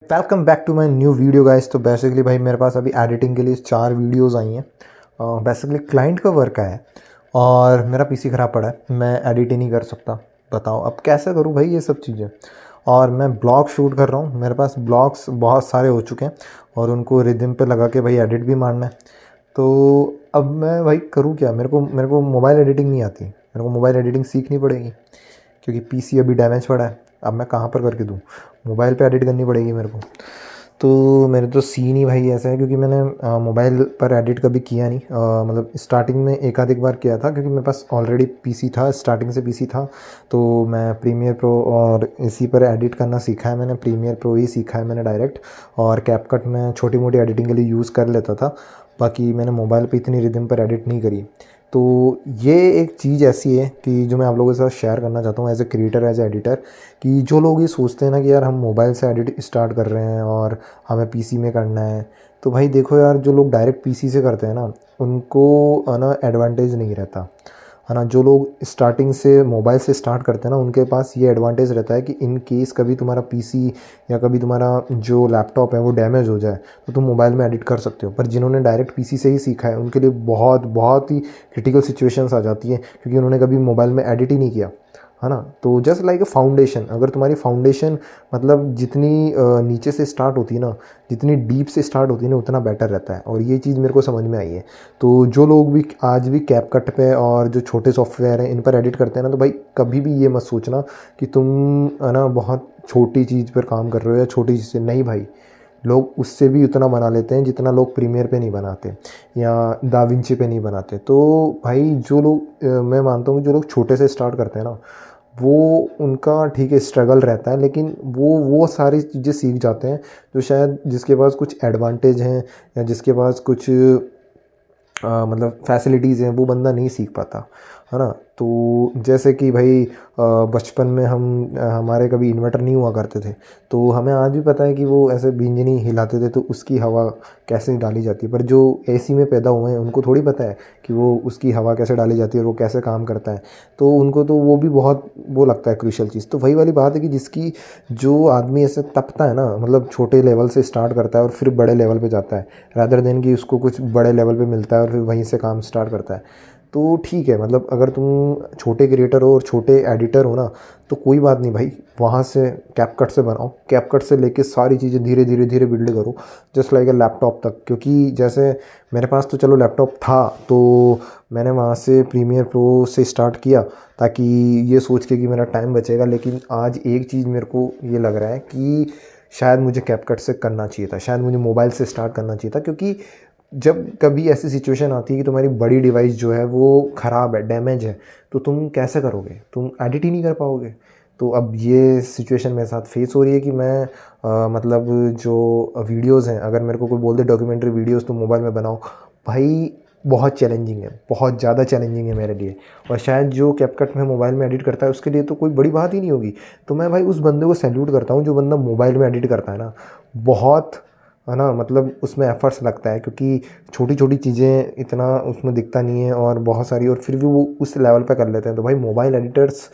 Welcome back to my new video guys. तो basically भाई मेरे पास अभी एडिटिंग के लिए 4 वीडियोस आई हैं। बेसिकली क्लाइंट का वर्क है और मेरा पीसी ख़राब पड़ा है, मैं एडिट ही नहीं कर सकता। बताओ अब कैसे करूँ भाई ये सब चीज़ें। और मैं ब्लॉग शूट कर रहा हूँ, मेरे पास ब्लॉग्स बहुत सारे हो चुके हैं और उनको रिदम पे लगा के भाई एडिट भी मारना है। तो अब मैं भाई करूँ क्या? मेरे को मोबाइल एडिटिंग नहीं आती, मेरे को मोबाइल एडिटिंग सीखनी पड़ेगी क्योंकि पीसी अभी डैमेज पड़ा है। अब मैं कहाँ पर करके दूँ? मोबाइल पे एडिट करनी पड़ेगी मेरे को। तो मेरे तो सीन ही भाई ऐसा है क्योंकि मैंने मोबाइल पर एडिट कभी किया नहीं। मतलब स्टार्टिंग में एक आध एक बार किया था क्योंकि मेरे पास ऑलरेडी पीसी था, स्टार्टिंग से पीसी था। तो मैं प्रीमियर प्रो और इसी पर एडिट करना सीखा है मैंने, प्रीमियर प्रो ही सीखा है मैंने डायरेक्ट। और कैपकट मैं छोटी मोटी एडिटिंग के लिए यूज़ कर लेता था, बाकी मैंने मोबाइल पे इतनी रिदम पर एडिट नहीं करी। तो ये एक चीज़ ऐसी है कि जो मैं आप लोगों के साथ शेयर करना चाहता हूँ as a creator, as a editor, कि जो लोग ये सोचते हैं ना कि यार हम मोबाइल से एडिट स्टार्ट कर रहे हैं और हमें पीसी में करना है। तो भाई देखो यार, जो लोग डायरेक्ट पीसी से करते हैं ना उनको है ना एडवांटेज नहीं रहता है ना। जो लोग स्टार्टिंग से मोबाइल से स्टार्ट करते हैं ना उनके पास ये एडवांटेज रहता है कि इन केस कभी तुम्हारा पीसी या कभी तुम्हारा जो लैपटॉप है वो डैमेज हो जाए तो तुम मोबाइल में एडिट कर सकते हो। पर जिन्होंने डायरेक्ट पीसी से ही सीखा है उनके लिए बहुत बहुत ही क्रिटिकल सिचुएशंस आ जाती है क्योंकि उन्होंने कभी मोबाइल में एडिट ही नहीं किया है ना। तो जस्ट लाइक ए फाउंडेशन, अगर तुम्हारी फाउंडेशन मतलब जितनी नीचे से स्टार्ट होती है ना, जितनी डीप से स्टार्ट होती है ना, उतना बेटर रहता है। और ये चीज़ मेरे को समझ में आई है। तो जो लोग भी आज भी कैपकट पे और जो छोटे सॉफ्टवेयर हैं इन पर एडिट करते हैं ना, तो भाई कभी भी ये मत सोचना कि तुम है ना बहुत छोटी चीज़ पर काम कर रहे हो या छोटी चीज़ से। नहीं भाई, लोग उससे भी उतना बना लेते हैं जितना लोग प्रीमियर पे नहीं बनाते या दाविंची पे नहीं बनाते। तो भाई जो लोग मैं मानता हूँ कि जो लोग छोटे से स्टार्ट करते हैं ना, वो उनका ठीक है स्ट्रगल रहता है, लेकिन वो सारी चीज़ें सीख जाते हैं जो शायद जिसके पास कुछ एडवांटेज हैं या जिसके पास कुछ मतलब फैसिलिटीज़ हैं वो बंदा नहीं सीख पाता है ना। तो जैसे कि भाई बचपन में हमारे कभी इन्वर्टर नहीं हुआ करते थे, तो हमें आज भी पता है कि वो ऐसे बिंजनी हिलाते थे तो उसकी हवा कैसे डाली जाती है। पर जो एसी में पैदा हुए हैं उनको थोड़ी पता है कि वो उसकी हवा कैसे डाली जाती है और वो कैसे काम करता है। तो उनको तो वो भी बहुत वो लगता है क्रूशियल चीज़। तो वही वाली बात है कि जिसकी जो आदमी ऐसे तपता है ना, मतलब छोटे लेवल से स्टार्ट करता है और फिर बड़े लेवल पे जाता है, रादर देन कि उसको कुछ बड़े लेवल पे मिलता है और फिर वहीं से काम स्टार्ट करता है। तो ठीक है, मतलब अगर तुम छोटे क्रिएटर हो और छोटे एडिटर हो ना, तो कोई बात नहीं भाई, वहाँ से कैपकट से बनाओ, कैपकट से लेके सारी चीज़ें धीरे धीरे धीरे बिल्ड करो जस्ट लाइक ए लैपटॉप तक। क्योंकि जैसे मेरे पास तो चलो लैपटॉप था, तो मैंने वहाँ से प्रीमियर प्रो से स्टार्ट किया ताकि ये सोच के कि मेरा टाइम बचेगा। लेकिन आज एक चीज़ मेरे को ये लग रहा है कि शायद मुझे कैपकट से करना चाहिए था, शायद मुझे मोबाइल से स्टार्ट करना चाहिए था। क्योंकि जब कभी ऐसी सिचुएशन आती है कि तुम्हारी बड़ी डिवाइस जो है वो ख़राब है, डैमेज है, तो तुम कैसे करोगे? तुम एडिट ही नहीं कर पाओगे। तो अब ये सिचुएशन मेरे साथ फेस हो रही है कि मैं मतलब जो वीडियोज़ हैं, अगर मेरे को कोई बोल दे डॉक्यूमेंट्री वीडियोज़ तुम मोबाइल में बनाओ, भाई बहुत चैलेंजिंग है, बहुत ज़्यादा चैलेंजिंग है मेरे लिए। और शायद जो कैपकट में मोबाइल में एडिट करता है उसके लिए तो कोई बड़ी बात ही नहीं होगी। तो मैं भाई उस बंदे को सैल्यूट करता हूँ जो बंदा मोबाइल में एडिट करता है ना, बहुत है ना, मतलब उसमें एफर्ट्स लगता है क्योंकि छोटी छोटी चीज़ें इतना उसमें दिखता नहीं है और बहुत सारी, और फिर भी वो उस लेवल पे कर लेते हैं। तो भाई मोबाइल एडिटर्स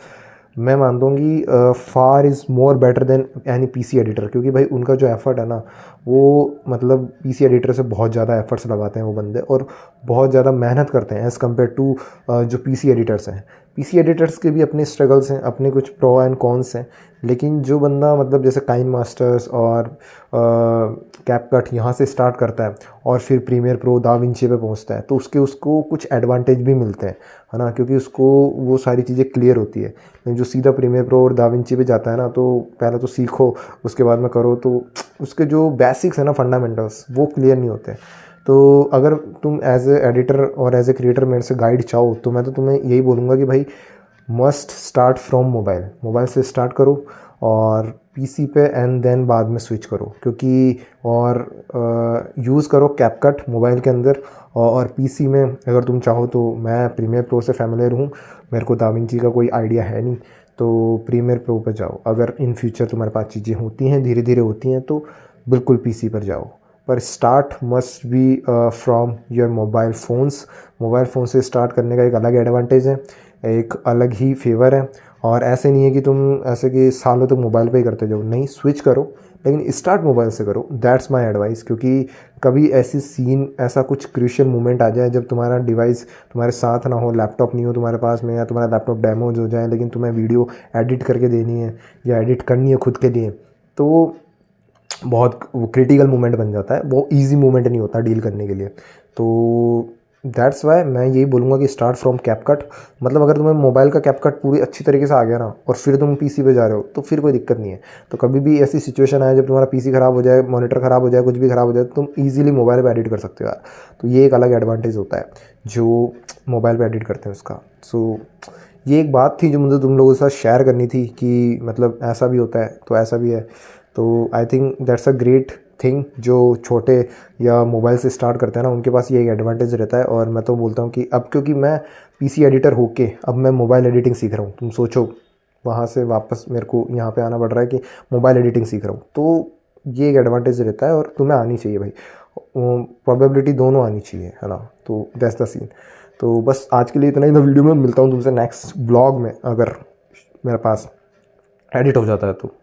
मैं मानता हूँ कि फार is more better than any PC editor, क्योंकि भाई उनका जो एफ़र्ट है ना वो मतलब पीसी एडिटर से बहुत ज़्यादा एफर्ट्स लगाते हैं वो बंदे, और बहुत ज़्यादा मेहनत करते हैं एज़ कम्पेयर टू जो पीसी एडिटर्स हैं। पीसी एडिटर्स के भी अपने स्ट्रगल्स हैं, अपने कुछ प्रो एंड कॉन्स हैं, लेकिन जो बंदा मतलब जैसे काइन मास्टर्स और कैपकट यहाँ से स्टार्ट करता है और फिर प्रीमियर प्रो दा विंची पे पहुँचता है, तो उसको कुछ एडवांटेज भी मिलते हैं है ना, क्योंकि उसको वो सारी चीज़ें क्लियर होती है। लेकिन जो सीधा प्रीमियर प्रो और दा विंची पे जाता है ना, तो पहले तो सीखो उसके बाद में करो, तो उसके जो बेसिक्स है ना, फंडामेंटल्स, वो क्लियर नहीं होते। तो अगर तुम एज ए एडिटर और एज ए क्रिएटर मेरे से गाइड चाहो तो मैं तो तुम्हें यही बोलूँगा कि भाई must start from mobile, mobile से स्टार्ट करो और पीसी पे एंड देन बाद में स्विच करो। क्योंकि और यूज़ करो कैपकट मोबाइल के अंदर, और पीसी में अगर तुम चाहो तो मैं प्रीमियर प्रो से फैमिलियर हूँ, मेरे को दाविंची का कोई आइडिया है नहीं, तो प्रीमियर प्रो पर जाओ। अगर इन फ्यूचर तुम्हारे पास चीज़ें होती हैं, धीरे धीरे होती हैं, तो बिल्कुल पीसी पर जाओ। पर start must be from your mobile phones. Mobile phone से स्टार्ट करने का एक अलग एडवांटेज है, एक अलग ही फेवर है। और ऐसे नहीं है कि तुम ऐसे कि सालों तक मोबाइल पे ही करते जाओ, नहीं, स्विच करो, लेकिन स्टार्ट मोबाइल से करो। That's my advice. क्योंकि कभी ऐसी सीन, ऐसा कुछ क्रूशियल मोमेंट आ जाए जब तुम्हारा डिवाइस तुम्हारे साथ ना हो, लैपटॉप नहीं हो तुम्हारे पास में, या तुम्हारा लैपटॉप डैमेज हो जाए, लेकिन तुम्हें वीडियो एडिट करके देनी है या एडिट करनी है खुद के लिए, तो बहुत वो क्रिटिकल मोमेंट बन जाता है, वो इजी मोमेंट नहीं होता डील करने के लिए। तो दैट्स वाई मैं यही बोलूँगा कि स्टार्ट फ्रॉम कैपकट। मतलब अगर तुम्हें मोबाइल का कैपकट पूरी अच्छी तरीके से आ गया ना, और फिर तुम पीसी पे जा रहे हो, तो फिर कोई दिक्कत नहीं है। तो कभी भी ऐसी सिचुएशन आए जब तुम्हारा पीसी ख़राब हो जाए, मॉनिटर ख़राब हो जाए, कुछ भी ख़राब हो जाए, तो तुम ईजिली मोबाइल पर एडिट कर सकते हो यार। तो ये एक अलग एडवांटेज होता है जो मोबाइल पर एडिट करते हैं उसका। सो ये एक बात थी जो मुझे तुम लोगों के साथ शेयर करनी थी कि मतलब ऐसा भी होता है, तो ऐसा भी है। तो I think that's a great thing. जो छोटे या मोबाइल से स्टार्ट करते हैं ना, उनके पास ये एक एडवांटेज रहता है। और मैं तो बोलता हूँ कि अब क्योंकि मैं पीसी एडिटर होके अब मैं मोबाइल एडिटिंग सीख रहा हूँ, तुम सोचो वहाँ से वापस मेरे को यहाँ पे आना पड़ रहा है कि मोबाइल एडिटिंग सीख रहा हूँ। तो ये एक एडवांटेज रहता है, और तुम्हें आनी चाहिए भाई, प्रोबेबिलिटी दोनों आनी चाहिए, है ना। तो दैट्स द सीन। तो बस आज के लिए इतना ही था वीडियो में। मिलता हूँ तुमसे नेक्स्ट ब्लॉग में, अगर मेरे पास एडिट हो जाता है तो।